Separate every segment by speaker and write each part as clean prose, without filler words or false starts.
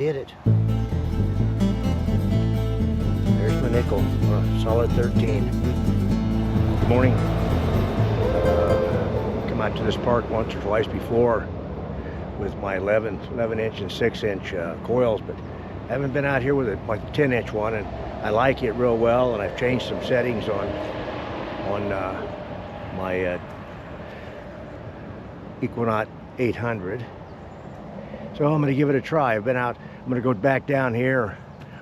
Speaker 1: Did it. There's my nickel, solid 13. Good morning. Come out to this park once or twice before with my 11 inch and 6 inch coils, but I haven't been out here with my 10 inch one, and I like it real well, and I've changed some settings on my Equinox 800. So I'm going to give it a try. I've been out, I'm going to go back down here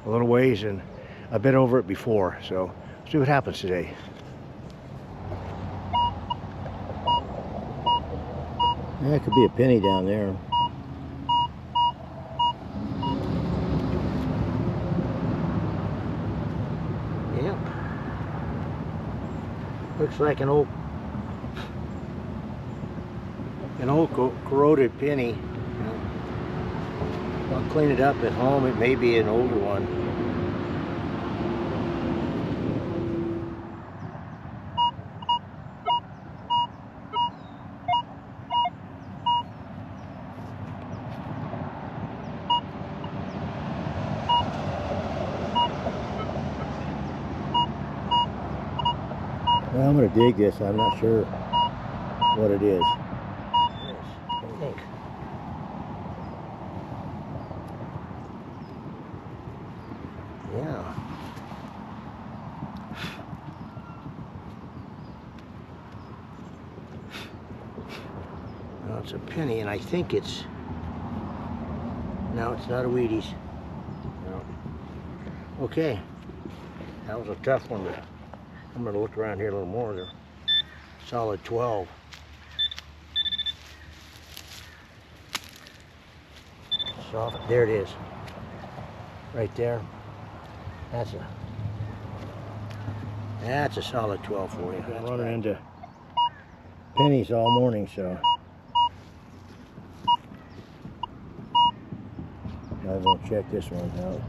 Speaker 1: a little ways, and I've been over it before, so see what happens today. Yeah, it could be a penny down there. Yep. Looks like an old corroded penny. I'll clean it up at home. It may be an older one. Well, I'm going to dig this. I'm not sure what it is. I think. Yeah. Well, it's a penny, and I think it's... No, it's not a Wheaties. No. Okay. That was a tough one. I'm going to look around here a little more. They're solid 12. Soft. There it is. Right there. That's a solid 12 for you. I'm running into pennies all morning, so I'm going to check this one out.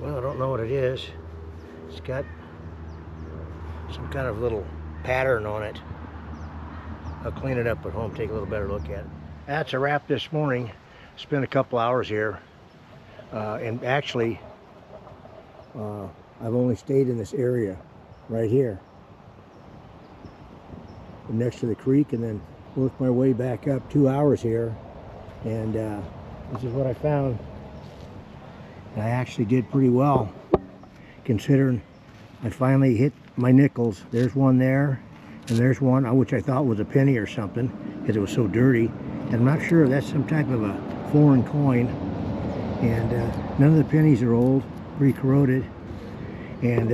Speaker 1: Well, I don't know what it is. It's got some kind of little pattern on it. I'll clean it up at home, take a little better look at it. That's a wrap this morning. Spent a couple hours here. And actually, I've only stayed in this area right here, next to the creek, and then worked my way back up 2 hours here. And this is what I found. I actually did pretty well, considering I finally hit my nickels. There's one there, and there's one which I thought was a penny or something because it was so dirty. And I'm not sure if that's some type of a foreign coin. And none of the pennies are old, pretty corroded. And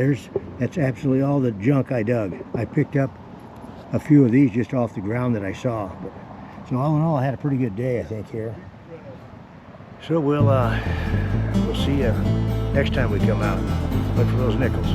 Speaker 1: that's absolutely all the junk I dug. I picked up a few of these just off the ground that I saw. So all in all, I had a pretty good day, I think, here. So we'll see you next time we come out. Look for those nickels.